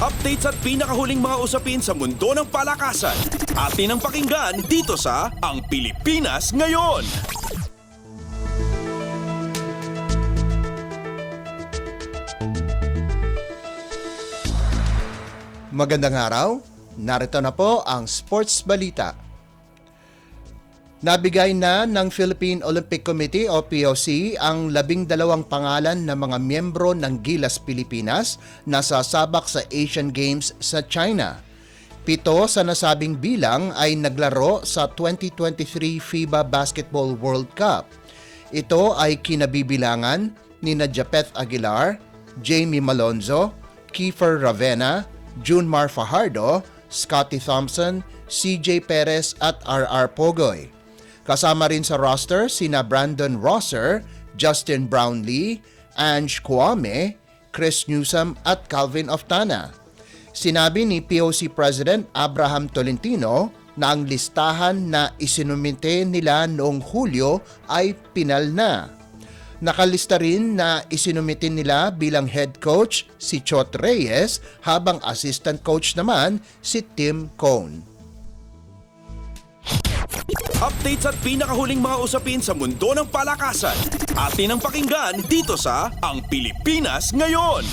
Updates at pinakahuling mga usapin sa mundo ng palakasan. Atin ang pakinggan dito sa Ang Pilipinas Ngayon. Magandang araw, narito na po ang Sports Balita. Nabigay na ng Philippine Olympic Committee o POC ang 12 pangalan ng mga miyembro ng Gilas Pilipinas na sasabak sa Asian Games sa China. 7 sa nasabing bilang ay naglaro sa 2023 FIBA Basketball World Cup. Ito ay kinabibilangan ni Japeth Aguilar, Jamie Malonzo, Kiefer Ravena, Junmar Fajardo, Scotty Thompson, CJ Perez at RR Pogoy. Kasama rin sa roster sina Brandon Rosser, Justin Brownlee, Ange Kwame, Chris Newsome at Calvin Oftana. Sinabi ni POC President Abraham Tolentino na ang listahan na isinumite nila noong Hulyo ay pinal na. Nakalista rin na isinumitin nila bilang head coach si Chot Reyes habang assistant coach naman si Tim Cone. Updates at pinakahuling mga usapin sa mundo ng palakasan. Atin ang pakinggan dito sa Ang Pilipinas Ngayon.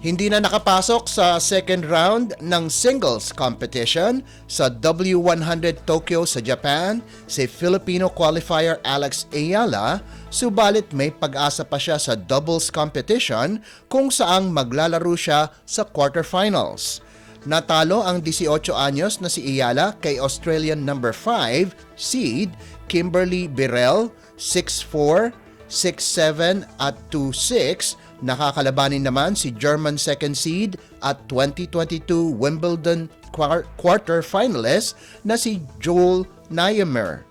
Hindi na nakapasok sa second round ng singles competition sa W100 Tokyo sa Japan si Filipino qualifier Alex Ayala, subalit may pag-asa pa siya sa doubles competition kung saang maglalaro siya sa quarterfinals. Natalo ang 18 anyos na si Ayala kay Australian number 5 seed Kimberly Birrell 6-4, 6-7 at 2-6. Nakakalabanin naman si German second seed at 2022 Wimbledon quarter finalist na si Joel Niemeyer.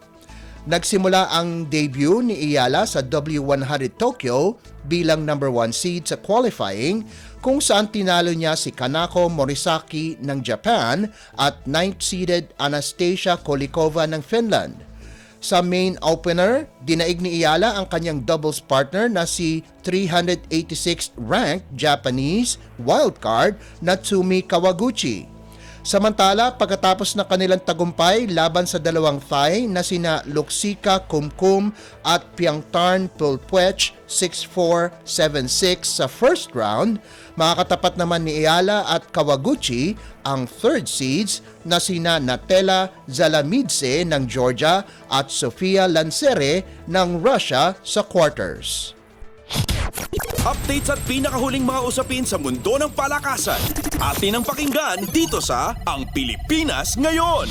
Nagsimula ang debut ni Ayala sa W100 Tokyo bilang number 1 seed sa qualifying kung saan tinalo niya si Kanako Morisaki ng Japan at 9th seeded Anastasia Kolikova ng Finland. Sa main opener, dinaig ni Ayala ang kanyang doubles partner na si 386th ranked Japanese wildcard Natsumi Kawaguchi. Samantala, pagkatapos ng kanilang tagumpay laban sa dalawang Thai na sina Luxika Kumkum at Piangtarn Pulpuech 6-4, 7-6 sa first round, makakatapat naman ni Ayala at Kawaguchi ang third seeds na sina Natela Zalamidze ng Georgia at Sofia Lansere ng Russia sa quarters. Updates at pinakahuling mga usapin sa mundo ng palakasan. Atin ang pakinggan dito sa Ang Pilipinas Ngayon.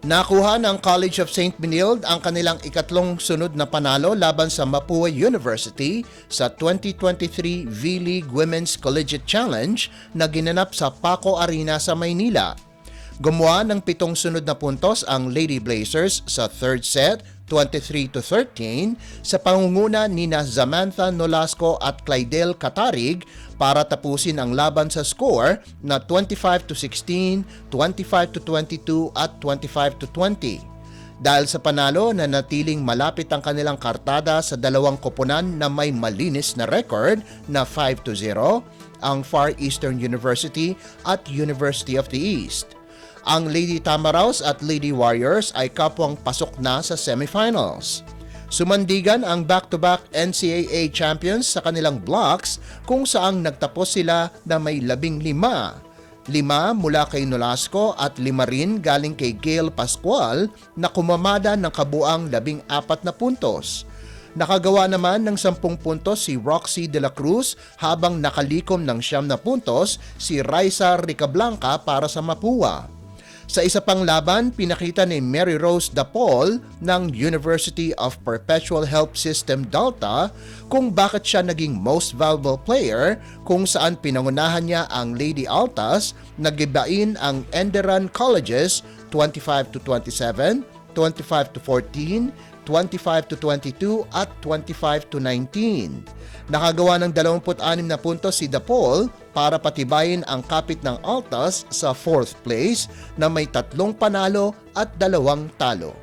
Nakuha ng College of St. Benilde ang kanilang ikatlong sunod na panalo laban sa Mapua University sa 2023 V-League Women's Collegiate Challenge na ginanap sa Paco Arena sa Maynila. Gumawa ng 7 sunod na puntos ang Lady Blazers sa third set, 23-13, sa pangunguna nina Samantha Nolasco at Clydel Catarig para tapusin ang laban sa score na 25-16, 25-22 at 25-20. Dahil sa panalo na natiling malapit ang kanilang kartada sa dalawang koponan na may malinis na record na 5-0, ang Far Eastern University at University of the East. Ang Lady Tamaraws at Lady Warriors ay kapwang pasok na sa semifinals. Sumandigan ang back-to-back NCAA champions sa kanilang blocks kung saang nagtapos sila na may 15. 5 mula kay Nolasco at 5 rin galing kay Gail Pascual na kumamada ng kabuang 14 na puntos. Nakagawa naman ng 10 puntos si Roxy De La Cruz habang nakalikom ng 9 na puntos si Raisa Ricablanca para sa Mapua. Sa isa pang laban, pinakita ni Mary Rose Dapol ng University of Perpetual Help System Delta kung bakit siya naging most valuable player kung saan pinangunahan niya ang Lady Altas na gibain ang Enderun Colleges 25-27, 25-14, 25-22 at 25-19. Nakagawa ng 26 na puntos si DePaul para patibayin ang kapit ng Altas sa 4th place na may 3 panalo at 2 talo.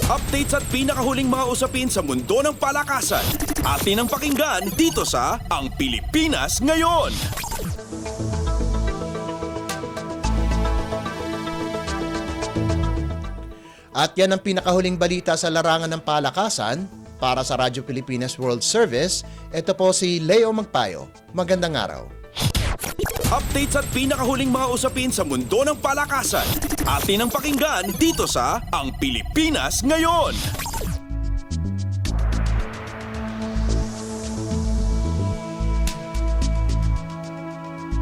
Updates at pinakahuling mga usapin sa mundo ng palakasan. Atin ang pakinggan dito sa Ang Pilipinas Ngayon. At yan ang pinakahuling balita sa larangan ng palakasan. Para sa Radyo Pilipinas World Service, ito po si Leo Magpayo. Magandang araw. Updates at pinakahuling mga usapin sa mundo ng palakasan. Atin ang pakinggan dito sa Ang Pilipinas Ngayon.